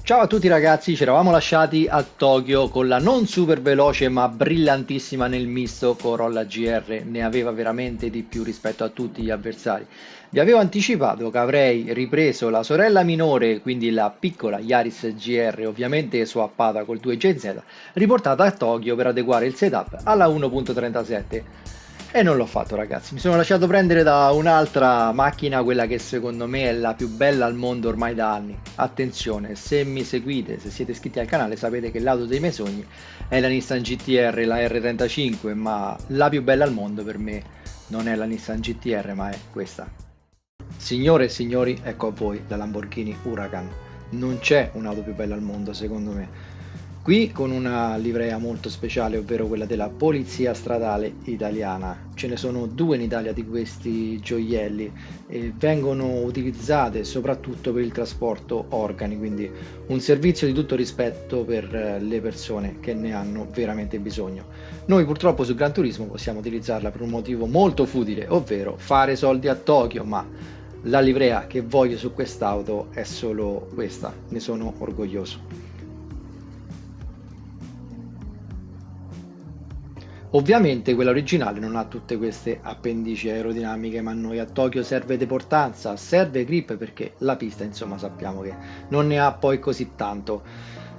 Ciao a tutti ragazzi, ci eravamo lasciati a Tokyo con la non super veloce ma brillantissima nel misto Corolla GR, ne aveva veramente di più rispetto a tutti gli avversari. Vi avevo anticipato che avrei ripreso la sorella minore, quindi la piccola Yaris GR, ovviamente swappata col 2JZ, riportata a Tokyo per adeguare il setup alla 1.37. E non l'ho fatto ragazzi, mi sono lasciato prendere da un'altra macchina, quella che secondo me è la più bella al mondo ormai da anni. Attenzione, se mi seguite, se siete iscritti al canale sapete che l'auto dei miei sogni è la Nissan GT-R, la R35, ma la più bella al mondo per me non è la Nissan GT-R ma è questa. Signore e signori, ecco a voi la Lamborghini Huracan. Non c'è un'auto più bella al mondo, secondo me. Qui con una livrea molto speciale, ovvero quella della Polizia Stradale Italiana. Ce ne sono due in Italia di questi gioielli e vengono utilizzate soprattutto per il trasporto organi, quindi un servizio di tutto rispetto per le persone che ne hanno veramente bisogno. Noi purtroppo su Gran Turismo possiamo utilizzarla per un motivo molto futile, ovvero fare soldi a Tokyo, ma la livrea che voglio su quest'auto è solo questa, ne sono orgoglioso. Ovviamente quella originale non ha tutte queste appendici aerodinamiche, ma a noi a Tokyo serve deportanza, serve grip perché la pista, insomma, sappiamo che non ne ha poi così tanto.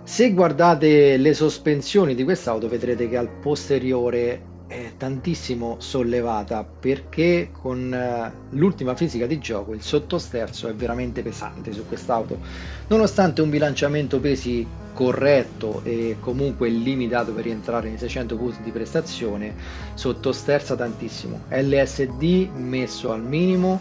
Se guardate le sospensioni di quest'auto vedrete che al posteriore è tantissimo sollevata perché con l'ultima fisica di gioco il sottosterzo è veramente pesante su quest'auto. Nonostante un bilanciamento pesi corretto e comunque limitato per rientrare nei 600 punti di prestazione, sottosterza tantissimo. LSD messo al minimo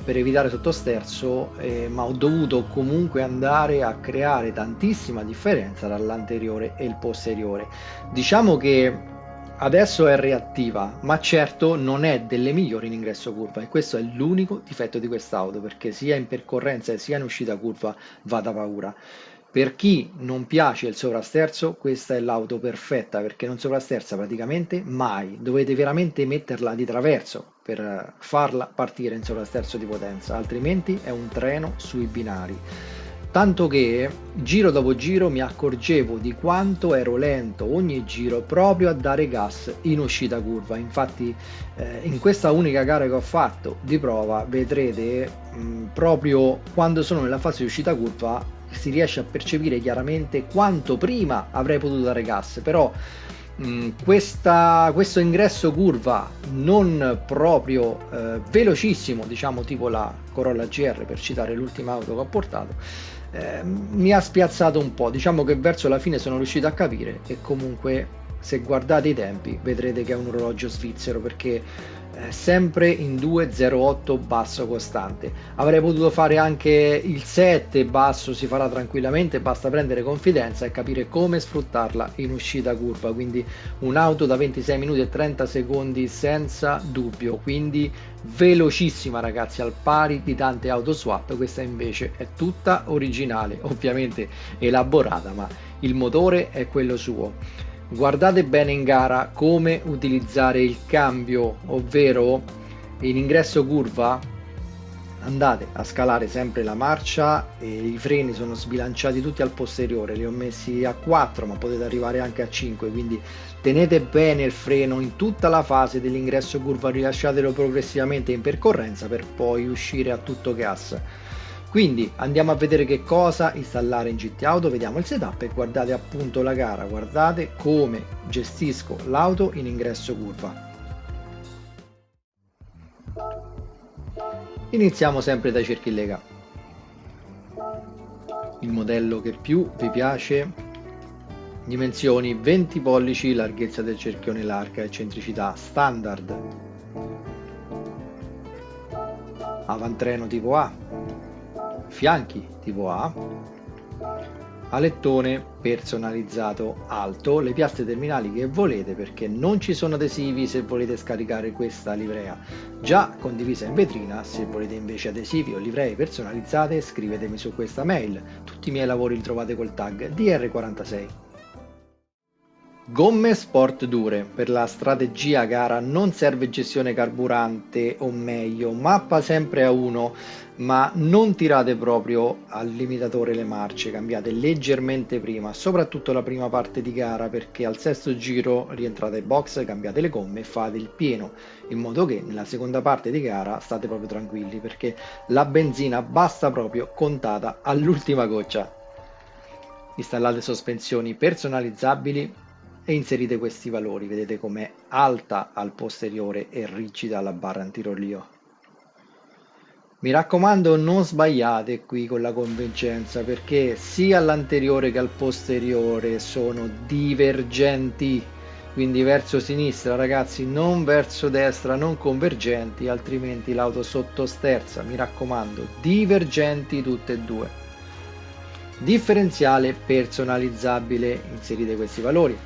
per evitare sottosterzo, ma ho dovuto comunque andare a creare tantissima differenza tra l'anteriore e il posteriore. Diciamo che adesso è reattiva, ma certo non è delle migliori in ingresso curva e questo è l'unico difetto di quest'auto perché sia in percorrenza sia in uscita curva va da paura. Per chi non piace il sovrasterzo, questa è l'auto perfetta perché non sovrasterza praticamente mai, dovete veramente metterla di traverso per farla partire in sovrasterzo di potenza, altrimenti è un treno sui binari. Tanto che giro dopo giro mi accorgevo di quanto ero lento ogni giro proprio a dare gas in uscita curva. Infatti, in questa unica gara che ho fatto di prova, vedrete proprio quando sono nella fase di uscita curva si riesce a percepire chiaramente quanto prima avrei potuto dare gas, però questo ingresso curva non proprio velocissimo, diciamo tipo la Corolla GR per citare l'ultima auto che ho portato, mi ha spiazzato un po'. Diciamo che verso la fine sono riuscito a capire e comunque se guardate i tempi vedrete che è un orologio svizzero perché sempre in 2.08 basso costante. Avrei potuto fare anche il 7 basso, si farà tranquillamente, basta prendere confidenza e capire come sfruttarla in uscita curva, quindi un'auto da 26 minuti e 30 secondi senza dubbio, quindi velocissima ragazzi, al pari di tante auto swap. Questa invece è tutta originale, ovviamente elaborata, ma il motore è quello suo. Guardate bene in gara come utilizzare il cambio, ovvero in ingresso curva andate a scalare sempre la marcia e i freni sono sbilanciati tutti al posteriore, li ho messi a 4 ma potete arrivare anche a 5, quindi tenete bene il freno in tutta la fase dell'ingresso curva, rilasciatelo progressivamente in percorrenza per poi uscire a tutto gas. Quindi andiamo a vedere che cosa installare in GT Auto, vediamo il setup e guardate appunto la gara, guardate come gestisco l'auto in ingresso curva. Iniziamo sempre dai cerchi in lega, il modello che più vi piace, dimensioni 20 pollici, larghezza del cerchione larga, eccentricità standard, avantreno tipo A, fianchi tipo A, alettone personalizzato alto, le piastre terminali che volete perché non ci sono adesivi se volete scaricare questa livrea, già condivisa in vetrina. Se volete invece adesivi o livree personalizzate scrivetemi su questa mail, tutti i miei lavori li trovate col tag DR46. Gomme sport dure. Per la strategia gara non serve gestione carburante o meglio, mappa sempre a 1, ma non tirate proprio al limitatore le marce, cambiate leggermente prima, soprattutto la prima parte di gara perché al sesto giro rientrate ai box, cambiate le gomme e fate il pieno, in modo che nella seconda parte di gara state proprio tranquilli perché la benzina basta proprio contata all'ultima goccia. Installate sospensioni personalizzabili e inserite questi valori. Vedete com'è alta al posteriore e rigida la barra antirolio. Mi raccomando, non sbagliate qui con la convergenza perché sia all'anteriore che al posteriore sono divergenti, quindi verso sinistra ragazzi, non verso destra, non convergenti, altrimenti l'auto sottosterza. Mi raccomando, divergenti tutte e due. Differenziale personalizzabile, inserite questi valori.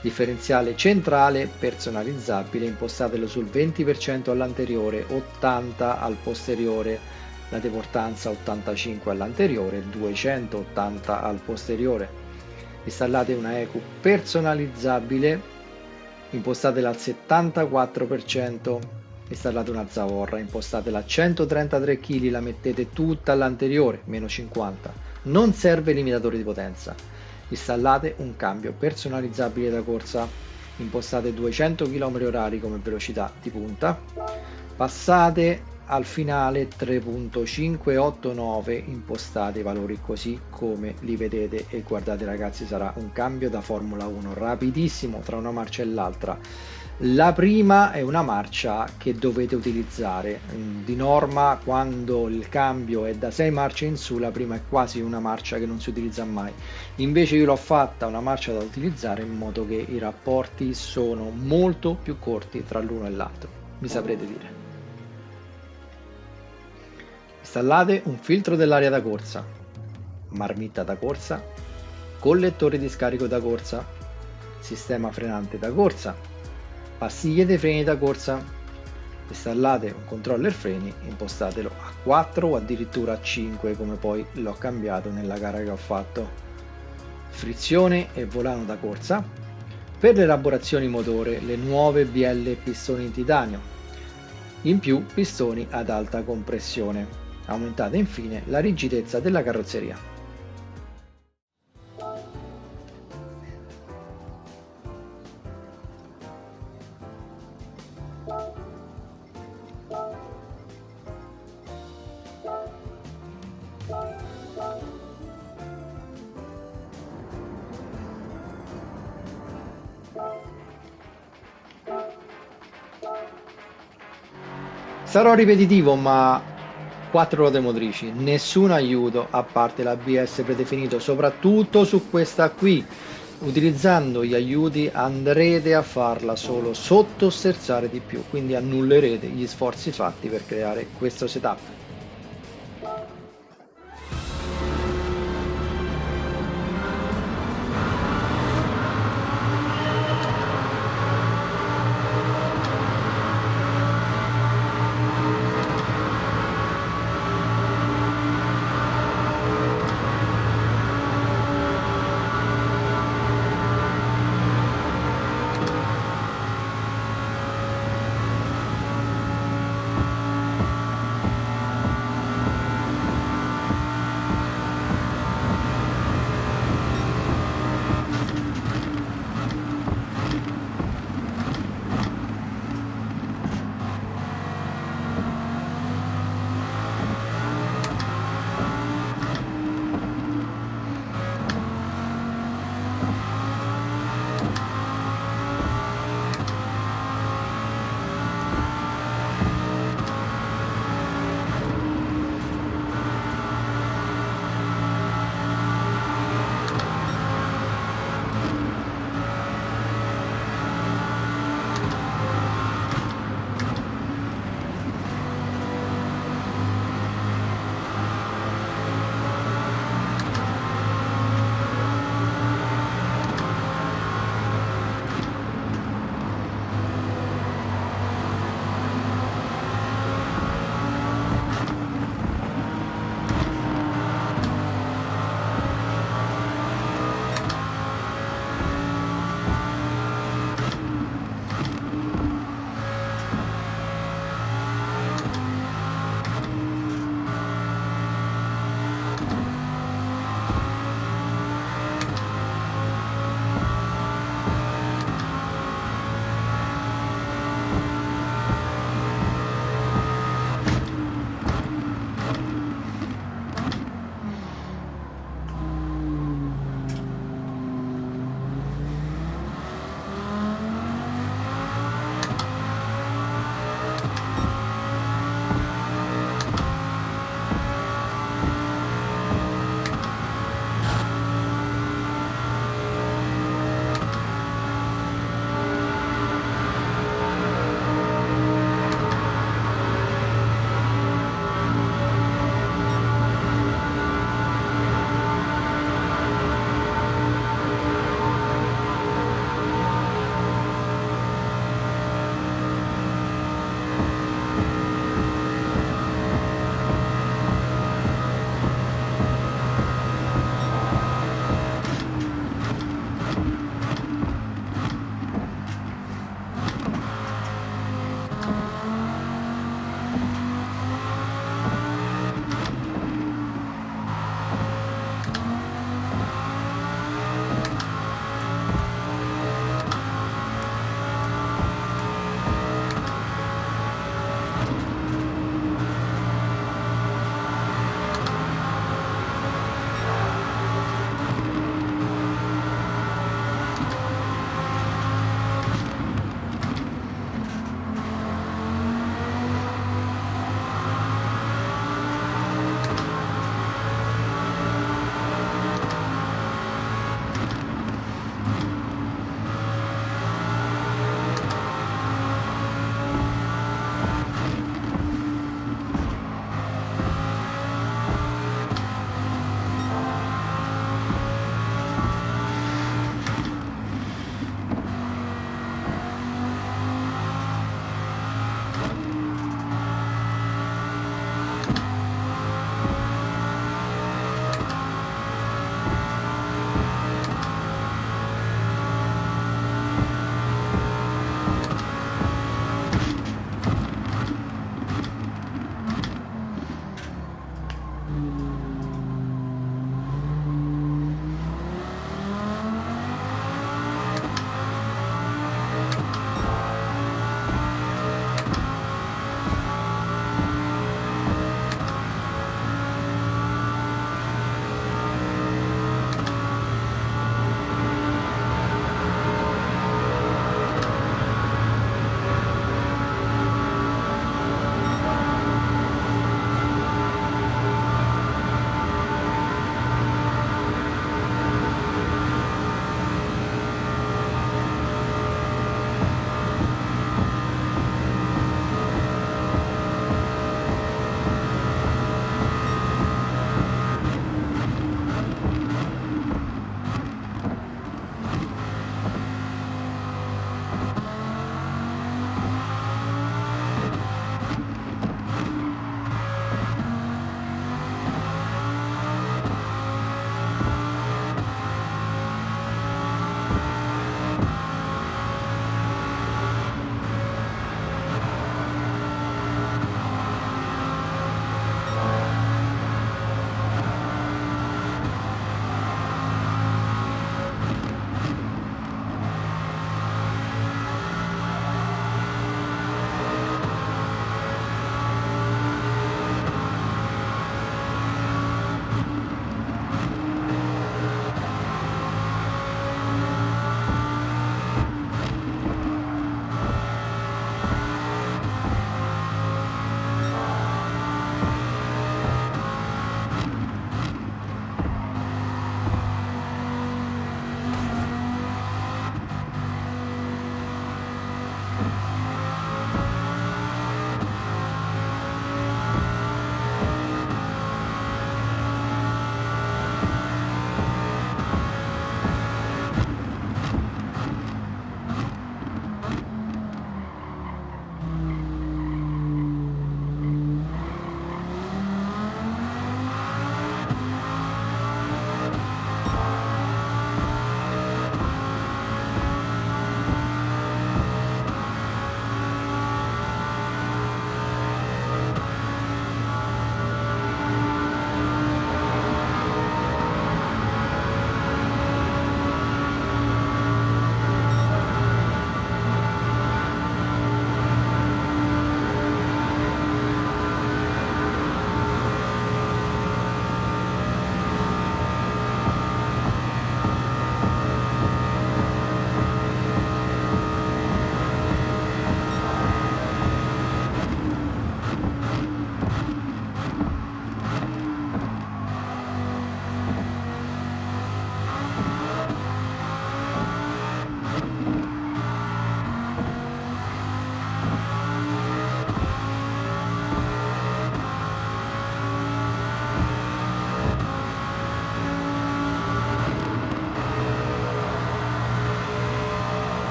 Differenziale centrale personalizzabile, impostatelo sul 20% all'anteriore, 80 al posteriore, la deportanza 85 all'anteriore, 280 al posteriore. Installate una ECU personalizzabile, impostatela al 74%, installate una zavorra, impostatela a 133 kg, la mettete tutta all'anteriore, meno 50, non serve limitatore di potenza. Installate un cambio personalizzabile da corsa, impostate 200 km/h come velocità di punta, passate al finale 3.589, impostate i valori così come li vedete e guardate ragazzi, sarà un cambio da Formula 1 rapidissimo tra una marcia e l'altra. La prima è una marcia che dovete utilizzare di norma. Quando il cambio è da 6 marce in su, la prima è quasi una marcia che non si utilizza mai, invece io l'ho fatta una marcia da utilizzare in modo che i rapporti sono molto più corti tra l'uno e l'altro, mi saprete dire. Installate un filtro dell'aria da corsa, marmitta da corsa, collettore di scarico da corsa, sistema frenante da corsa, pastiglie dei freni da corsa. Installate un controller freni, impostatelo a 4 o addirittura a 5 come poi l'ho cambiato nella gara che ho fatto. Frizione e volano da corsa. Per le elaborazioni motore, le nuove bielle pistoni in titanio, in più pistoni ad alta compressione. Aumentate infine la rigidezza della carrozzeria. Sarò ripetitivo, ma 4 ruote motrici, nessun aiuto a parte l'ABS predefinito, soprattutto su questa qui. Utilizzando gli aiuti andrete a farla solo sottosterzare di più, quindi annullerete gli sforzi fatti per creare questo setup.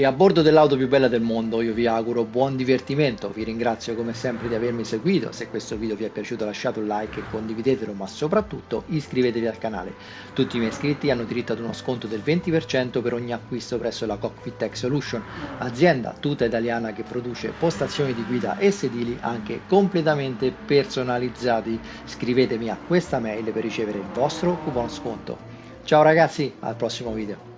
E a bordo dell'auto più bella del mondo io vi auguro buon divertimento, vi ringrazio come sempre di avermi seguito, se questo video vi è piaciuto lasciate un like e condividetelo, ma soprattutto iscrivetevi al canale. Tutti i miei iscritti hanno diritto ad uno sconto del 20% per ogni acquisto presso la Cockpit Tech Solution, azienda tutta italiana che produce postazioni di guida e sedili anche completamente personalizzati. Scrivetemi a questa mail per ricevere il vostro coupon sconto. Ciao ragazzi, al prossimo video.